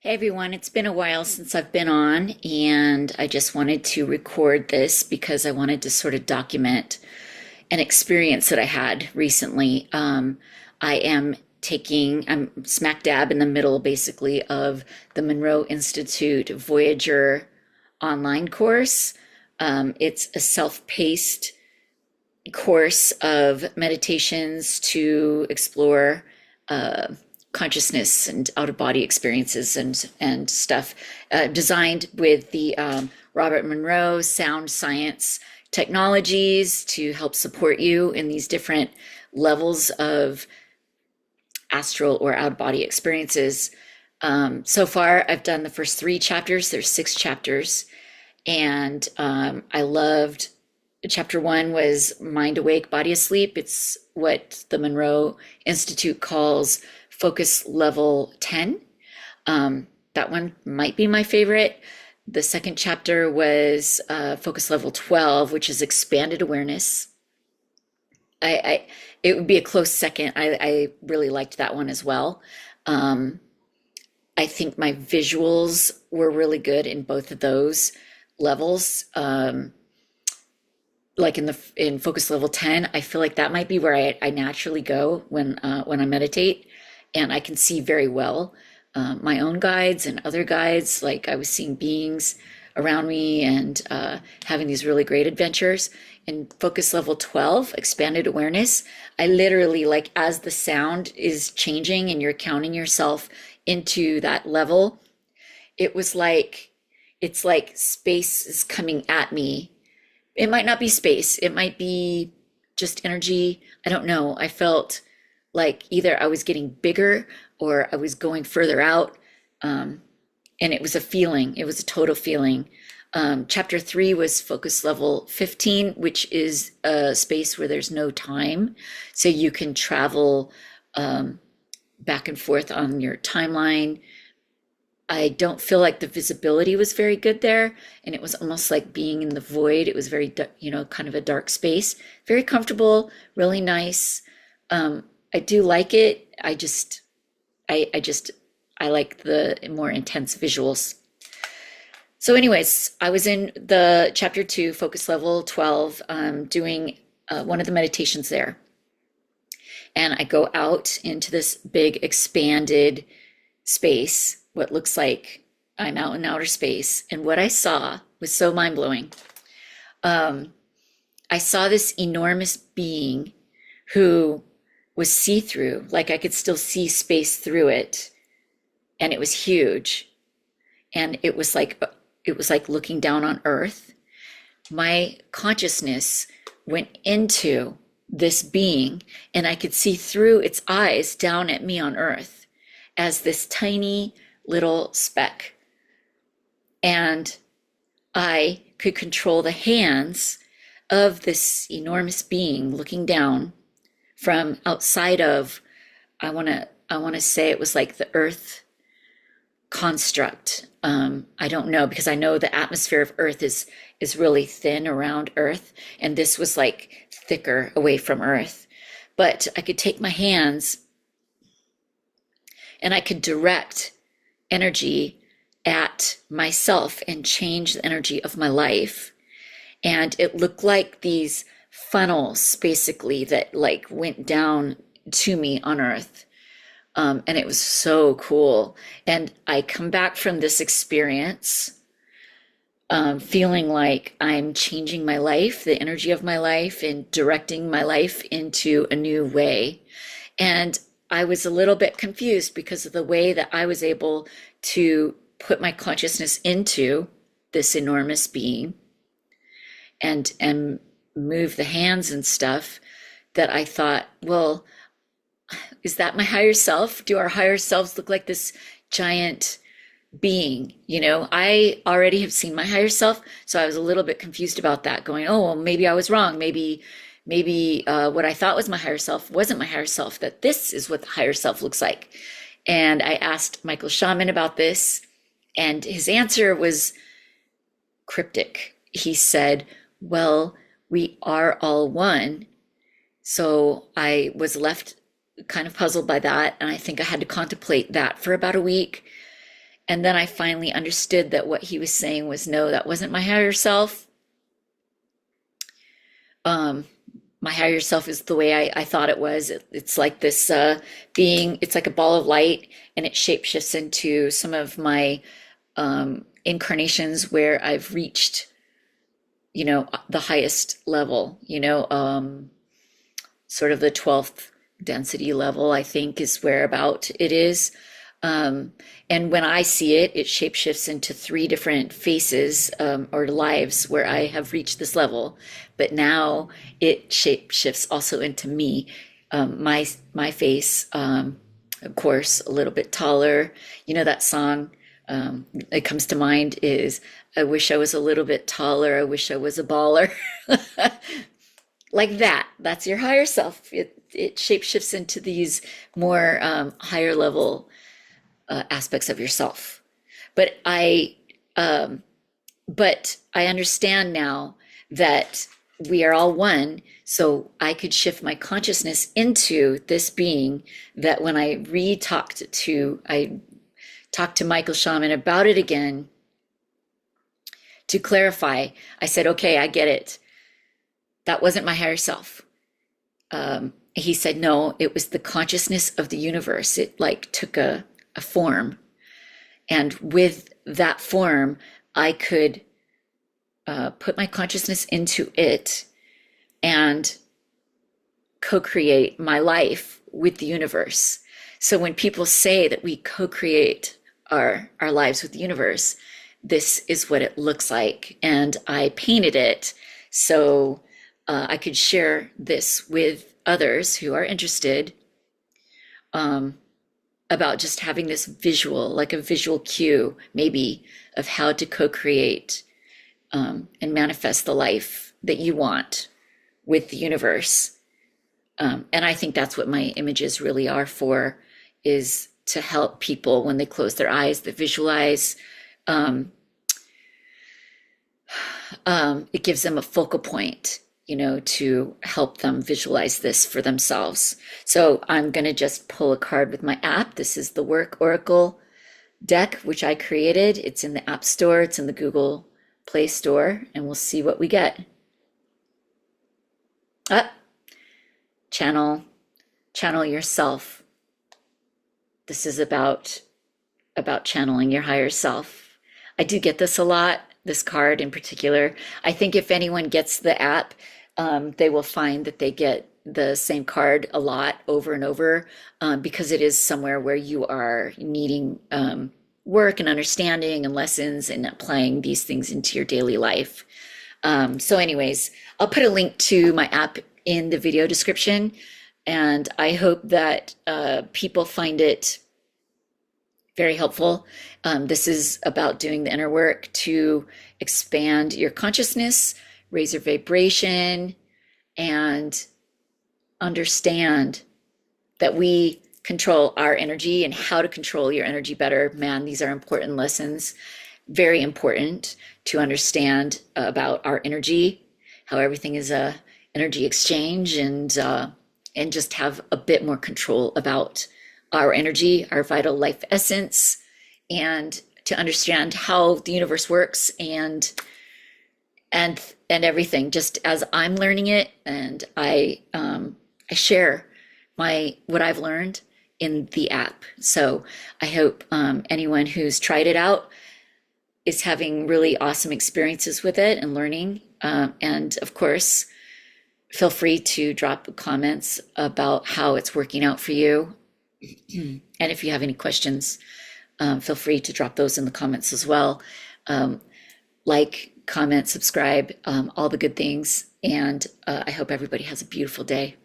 Hey everyone, it's been a while since I've been on, and I just wanted to record this because I wanted to sort of document an experience that I had recently. I'm smack dab in the middle basically of the Monroe Institute Voyager online course. It's a self-paced course of meditations to explore uh, consciousness and out of body experiences and stuff, designed with the Robert Monroe sound science technologies to help support you in these different levels of astral or out of body experiences. So far, I've done the first three chapters. There's six chapters, and I loved chapter one was mind awake, body asleep. It's what the Monroe Institute calls focus level 10. That one might be my favorite. The second chapter was focus level 12, which is expanded awareness. I it would be a close second. I really liked that one as well. Um, I think my visuals were really good in both of those levels. Like in focus level 10, I feel like that might be where I naturally go when I meditate, and I can see very well my own guides and other guides. Like I was seeing beings around me and having these really great adventures. In focus level 12, expanded awareness, I literally, like, as the sound is changing and you're counting yourself into that level, it was like it's like space is coming at me. It might not be space, it might be just energy. I don't know. I felt like either I was getting bigger or I was going further out. Um, and it was a feeling, it was a total feeling. Chapter three was focus level 15, which is a space where there's no time. So you can travel back and forth on your timeline. I don't feel like the visibility was very good there, and it was almost like being in the void. It was very, kind of a dark space. Very comfortable, really nice. I do like it. I just, I like the more intense visuals. So, anyways, I was in the chapter two, focus level 12, doing one of the meditations there, and I go out into this big expanded space, what looks like I'm out in outer space. And what I saw was so mind blowing. I saw this enormous being who was see through, like I could still see space through it. And it was huge. And it was like looking down on Earth. My consciousness went into this being, and I could see through its eyes down at me on Earth as this tiny little speck. And I could control the hands of this enormous being looking down from outside of, I want to say it was like the Earth construct. I don't know, because I know the atmosphere of Earth is really thin around Earth, and this was like thicker away from Earth. But I could take my hands and I could direct energy at myself and change the energy of my life. And it looked like these funnels basically that like went down to me on Earth. And it was so cool. And I come back from this experience feeling like I'm changing my life, the energy of my life, and directing my life into a new way. And I was a little bit confused because of the way that I was able to put my consciousness into this enormous being and move the hands and stuff, that I thought, well, is that my higher self? Do our higher selves look like this giant being? I already have seen my higher self, so I was a little bit confused about that, going, oh, well, maybe I was wrong. Maybe what I thought was my higher self wasn't my higher self, that this is what the higher self looks like. And I asked Michael Shaman about this, and his answer was cryptic. He said, well, we are all one. So I was left kind of puzzled by that, and I think I had to contemplate that for about a week. And then I finally understood that what he was saying was, no, that wasn't my higher self. Um, my higher self is the way I thought it was. It's like this being, it's like a ball of light, and it shapeshifts into some of my incarnations where I've reached, the highest level, sort of the 12th density level, I think is where about it is. And when I see it, it shapeshifts into three different faces or lives where I have reached this level. But now it shapeshifts also into me. My face, of course, a little bit taller. That song that comes to mind is, I wish I was a little bit taller. I wish I was a baller. Like that. That's your higher self. It shapeshifts into these more higher level aspects of yourself. But um, I understand now that we are all one. So I could shift my consciousness into this being that when I talked to Michael Shaman about it again to clarify. I said, okay, I get it. That wasn't my higher self. He said, no, it was the consciousness of the universe. It like took a form. And with that form, I could put my consciousness into it and co-create my life with the universe. So when people say that we co-create our lives with the universe, this is what it looks like. And I painted it so I could share this with others who are interested, about just having this visual, like a visual cue, maybe, of how to co-create and manifest the life that you want with the universe. And I think that's what my images really are for, is to help people when they close their eyes, that visualize. It gives them a focal point, to help them visualize this for themselves. So I'm going to just pull a card with my app. This is the Work Oracle deck, which I created. It's in the App Store. It's in the Google Play Store, and we'll see what we get. Channel yourself. This is about channeling your higher self. I do get this a lot, this card in particular. I think if anyone gets the app, they will find that they get the same card a lot over and over, because it is somewhere where you are needing work and understanding and lessons and applying these things into your daily life. So anyways, I'll put a link to my app in the video description, and I hope that people find it very helpful. This is about doing the inner work to expand your consciousness, raise your vibration, and understand that we control our energy and how to control your energy better. Man, these are important lessons, very important to understand about our energy, how everything is a energy exchange, and just have a bit more control about our energy, our vital life essence, and to understand how the universe works and everything, just as I'm learning it. And I share what I've learned in the app. So I hope anyone who's tried it out is having really awesome experiences with it and learning. And of course, feel free to drop comments about how it's working out for you. And if you have any questions, feel free to drop those in the comments as well. Like, comment, subscribe, all the good things. And I hope everybody has a beautiful day.